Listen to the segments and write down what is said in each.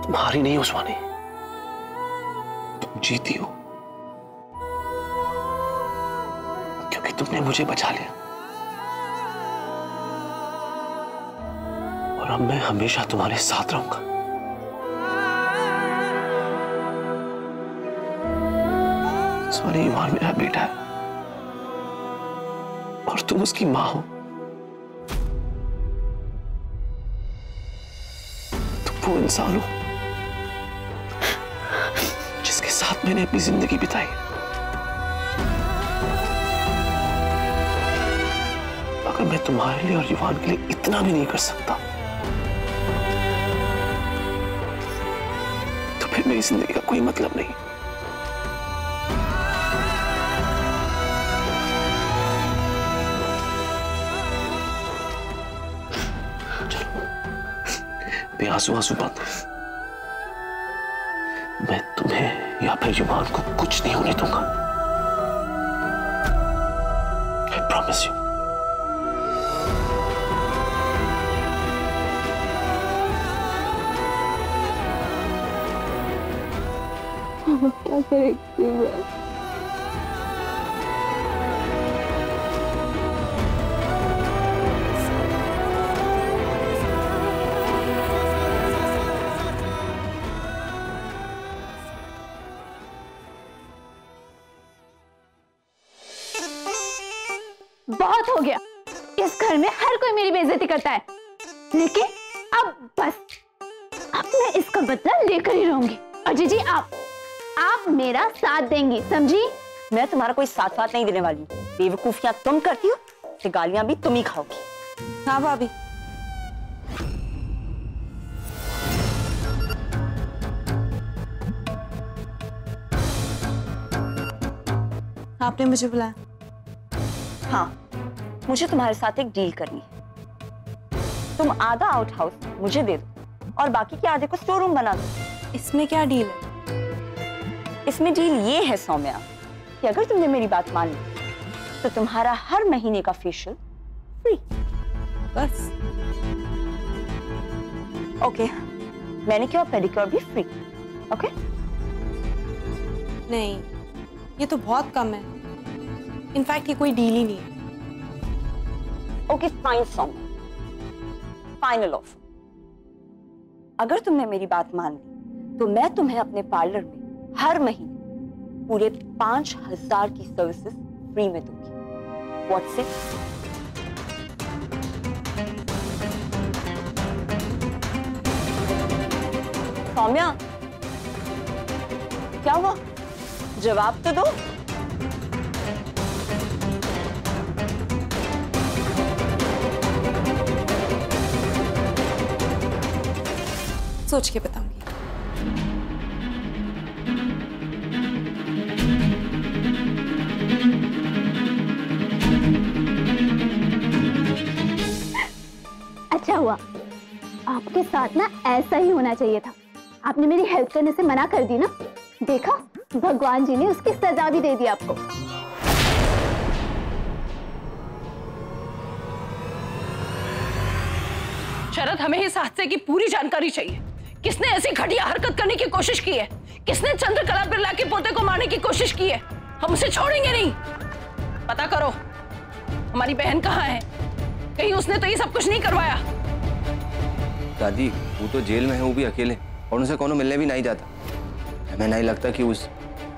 तुम्हारी नहीं उस्मानी, तुम जीती हो क्योंकि तुमने मुझे बचा लिया। और अब मैं हमेशा तुम्हारे साथ रहूंगा। उस्मानी, ईमान मेरा बेटा है और तुम उसकी मां हो। तुम वो इंसान हो जिसके साथ मैंने अपनी जिंदगी बिताई। अगर मैं तुम्हारे लिए और युवान के लिए इतना भी नहीं कर सकता तो फिर मेरी जिंदगी का कोई मतलब नहीं। चलो बेआंसू आंसू बंद। मैं तुम्हें या फिर युवान को कुछ नहीं होने दूंगा। I promise you। क्या करेंगे? बहुत हो गया। इस घर में हर कोई मेरी बेइज्जती करता है, लेकिन अब बस, अब मैं इसका बदला लेकर ही रहूंगी। और जीजी आप मेरा साथ देंगी, समझी? मैं तुम्हारा कोई साथ नहीं देने वाली। बेवकूफियां तुम करती हो तो गालियां भी तुम ही खाओगी। हाँ भाभी। आपने मुझे बुलाया? हाँ, मुझे तुम्हारे साथ एक डील करनी है। तुम आधा आउट हाउस मुझे दे दो और बाकी के आधे को स्टोर रूम बना दो। इसमें क्या डील है? इसमें डील ये है सौम्या कि अगर तुमने मेरी बात मान ली तो तुम्हारा हर महीने का फेशियल फ्री। बस? ओके, मैनिक्योर पेडिक्योर भी फ्री। ओके? नहीं, ये तो बहुत कम है। इनफैक्ट ये कोई डील ही नहीं है। Okay fine Saumya, final offer. अगर तुमने मेरी बात मान ली तो मैं तुम्हें अपने पार्लर में हर महीने पूरे 5,000 की सर्विसेज फ्री में दूंगी। What's it? सौम्या, क्या हुआ? जवाब तो दो। सोच के बताऊंगी। अच्छा हुआ, आपके साथ ना ऐसा ही होना चाहिए था। आपने मेरी हेल्प करने से मना कर दी ना। देखा, भगवान जी ने उसकी सजा भी दे दी आपको। शरद, हमें इस हादसे की पूरी जानकारी चाहिए। किसने ऐसी घटिया हरकत करने की कोशिश की है? किसने चंद्रकला बिरला के पोते को मारने की कोशिश की है? हम उसे छोड़ेंगे नहीं। पता करो हमारी बहन कहाँ है। कहीं उसने तो ये सब कुछ नहीं करवाया। दादी, वो तो जेल में है, वो भी अकेले, और उनसे कोनो मिलने भी नहीं जाता। हमें नहीं लगता कि उस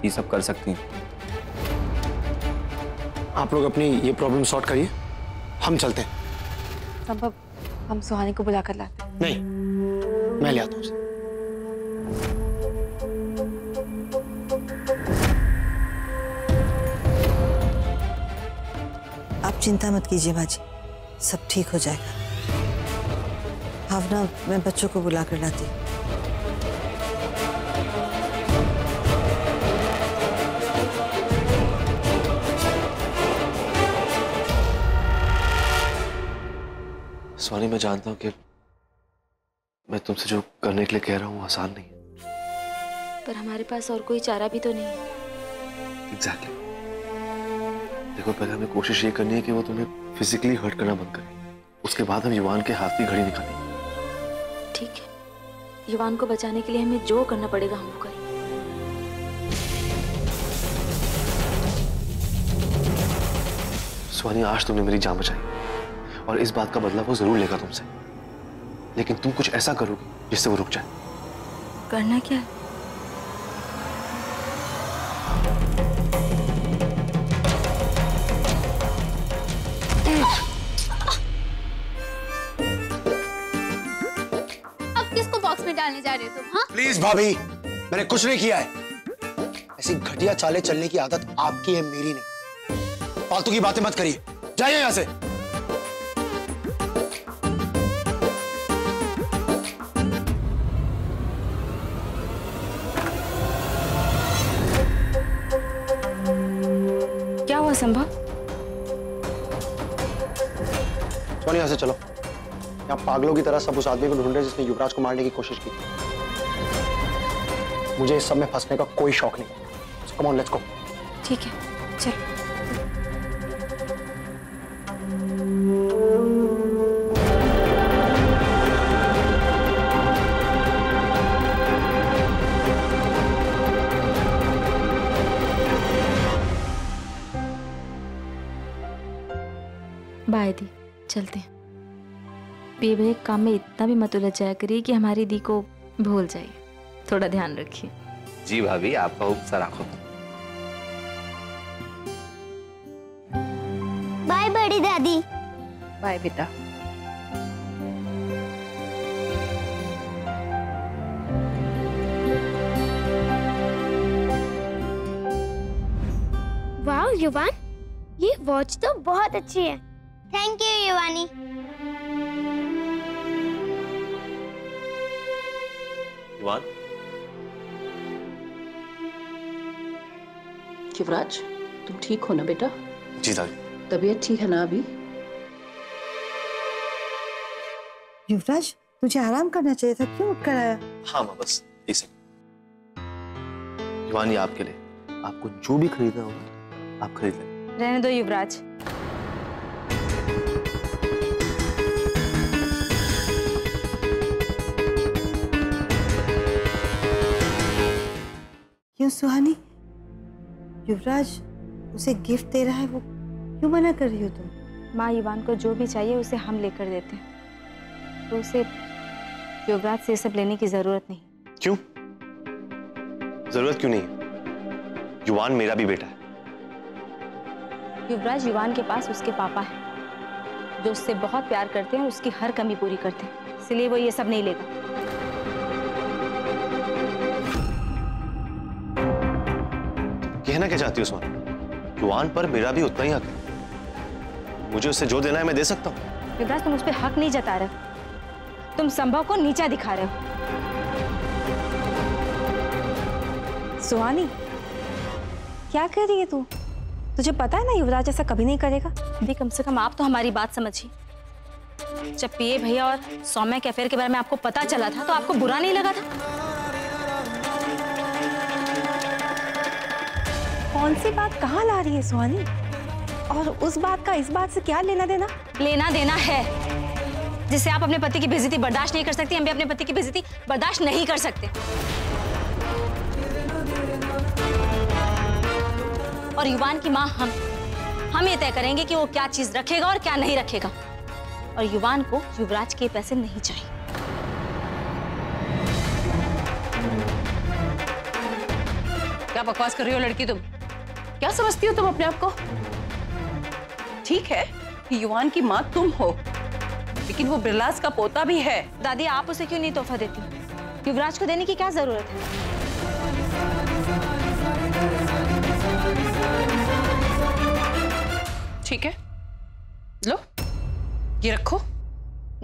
ये सब कर सकती हैं। आप लोग अपनी ये प्रॉब्लम सॉर्ट करिए, हम चलते हैं। तब हम सुहानी को बुला कर लाते हैं। नहीं, मैं ले आता हूँ उसे। आप चिंता मत कीजिए बाजी, सब ठीक हो जाएगा। भावना, मैं बच्चों को बुला कर लाती हूँ। स्वानी, मैं जानता हूँ कि मैं तुमसे जो करने के लिए कह रहा हूँ आसान नहीं है। पर हमारे पास और कोई चारा भी तो नहीं है। एग्जैक्टली। देखो, पहले हमें कोशिश ये करनी है कि वो तुम्हें फिजिकली हर्ट करना बंद करे। उसके बाद हम युवान के हाथ की घड़ी निकालेंगे। ठीक है, युवान को बचाने के लिए हमें जो करना पड़ेगा हम वो करेंगे। स्वानी, आज तुमने मेरी जान बचाई और इस बात का बदला वो जरूर लेगा तुमसे, लेकिन तुम कुछ ऐसा करोगी जिससे वो रुक जाए। करना क्या है? अब किसको बॉक्स में डालने जा रहे हो तुम? हाँ, प्लीज भाभी, मैंने कुछ नहीं किया है। ऐसी घटिया चालें चलने की आदत आपकी है, मेरी नहीं। फालतू की बातें मत करिए, जाइए यहां से। क्या हुआ संभव? सोनी, यहां से चलो। यहाँ पागलों की तरह सब उस आदमी को ढूंढ रहे जिसने युवराज को मारने की कोशिश की। मुझे इस सब में फंसने का कोई शौक नहीं। Come on, let's go. ठीक है, चल। बाय दी, चलते हैं। बेबे काम में इतना भी मत उलझ जाया करिए कि हमारी दी को भूल जाइए। थोड़ा ध्यान रखिए। जी भाभी, आपका हुक्म सर आंखों। बाय बड़ी दादी। बाय बेटा। वाह युवान, ये वॉच तो बहुत अच्छी है। Thank you Yuvani. युवान, युवराज, तुम ठीक हो ना बेटा? जी दादी। तबीयत ठीक है ना अभी? युवराज, तुझे आराम करना चाहिए था, क्यों उठ कर आया? हाँ माँ, बस एक सेकंड। युवान, ये आपके लिए, आपको जो भी खरीदना होगा आप खरीद लें। रहने दो युवराज। क्यों सुहानी? युवराज उसे गिफ्ट दे रहा है, वो क्यों मना कर रही हो तुम? माँ, युवान को जो भी चाहिए उसे हम लेकर देते हैं, तो उसे युवराज से सब लेने की जरूरत नहीं। क्यों? जरूरत क्यों नहीं है? युवान मेरा भी बेटा है। युवराज, युवान के पास उसके पापा हैं जो उससे बहुत प्यार करते हैं और उसकी हर कमी पूरी करते हैं, इसलिए वो ये सब नहीं लेगा। कहना क्या चाहती हो स्वामी? युवान पर मेरा भी उतना ही हक है। मुझे उससे जो देना है मैं दे सकता हूँ। युवराज, तुम उस पर हक नहीं जता रहे हो, तुम संभव को नीचा दिखा रहे हो। सुहानी, क्या कर रही है तू? तुझे पता है ना युवराज ऐसा कभी नहीं करेगा। अभी कम से कम आप तो हमारी बात समझिए। जब पीए भैया और सौम्या के अफेयर के बारे में आपको पता चला था तो आपको बुरा नहीं लगा था? कौन सी बात कहाँ ला रही है सुहानी? और उस बात का इस बात से क्या लेना देना? लेना देना है। जिससे आप अपने पति की बेइज्जती बर्दाश्त नहीं कर सकती, हम भी अपने पति की बेइज्जती बर्दाश्त नहीं कर सकते। और युवान की मां हम ये तय करेंगे कि वो क्या चीज रखेगा और क्या नहीं रखेगा। और युवान को युवराज के पैसे नहीं चाहिए। क्या बकवास कर रही हो लड़की तुम? क्या समझती हो तुम अपने आप को? ठीक है कि युवान की माँ तुम हो, लेकिन वो बिरलास का पोता भी है। दादी, आप उसे क्यों नहीं तोहफा देती? युवराज को देने की क्या जरूरत है? ठीक है, लो ये रखो।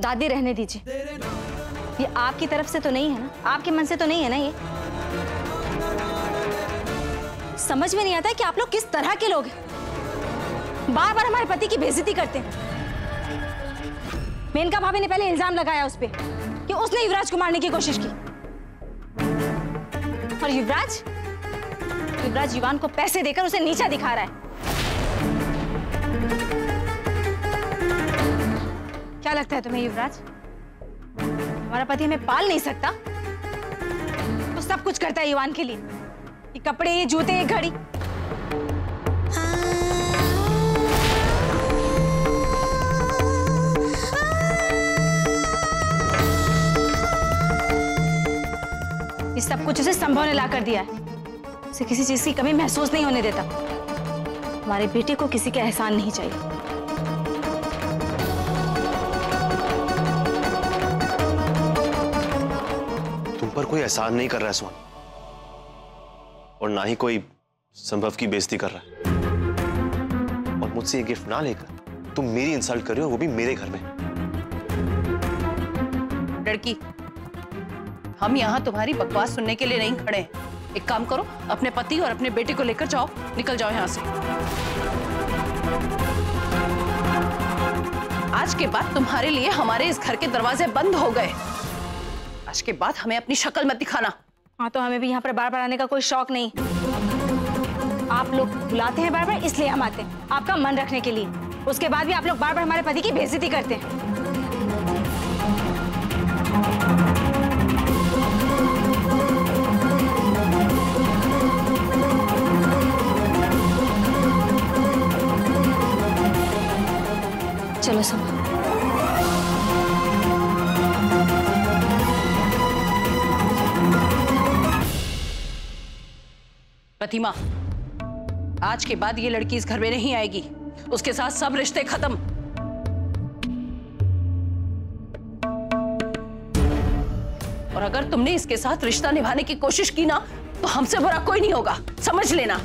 दादी, रहने दीजिए। ये आपकी तरफ से तो नहीं है ना, आपके मन से तो नहीं है ना? ये समझ में नहीं आता है कि आप लोग किस तरह के लोग हैं। बार बार हमारे पति की बेइज्जती करते हैं। मेनका भाभी ने पहले इल्जाम लगाया उस पे कि उसने युवराज को मारने की कोशिश की। और युवराज युवान को पैसे देकर उसे नीचा दिखा रहा है। क्या लगता है तुम्हें युवराज, हमारा पति हमें पाल नहीं सकता? वो सब कुछ करता है युवान के लिए, ये कपड़े, ये जूते, ये घड़ी। ये सब कुछ उसे संभव ने ला कर दिया है। उसे किसी चीज की कमी महसूस नहीं होने देता। हमारे बेटे को किसी का एहसान नहीं चाहिए। तुम पर कोई एहसान नहीं कर रहा है सुहानी, और ना ही कोई संभव की बेइज्जती कर रहा है। और मुझसे ये गिफ्ट ना लेकर तुम मेरी इंसल्ट कर रहे हो, वो भी मेरे घर में। लड़की, हम यहाँ तुम्हारी बकवास सुनने के लिए नहीं खड़े हैं। एक काम करो, अपने पति और अपने बेटे को लेकर जाओ, निकल जाओ यहाँ से। आज के बाद तुम्हारे लिए हमारे इस घर के दरवाजे बंद हो गए। आज के बाद हमें अपनी शक्ल मत दिखाना। हाँ, तो हमें भी यहाँ पर बार बार आने का कोई शौक नहीं। आप लोग बुलाते हैं बार बार, इसलिए हम आते हैं, आपका मन रखने के लिए। उसके बाद भी आप लोग बार बार हमारे पति की बेइज्जती करते हैं। चलो सब। प्रतिमा, आज के बाद ये लड़की इस घर में नहीं आएगी। उसके साथ सब रिश्ते खत्म। और अगर तुमने इसके साथ रिश्ता निभाने की कोशिश की ना, तो हमसे बुरा कोई नहीं होगा, समझ लेना।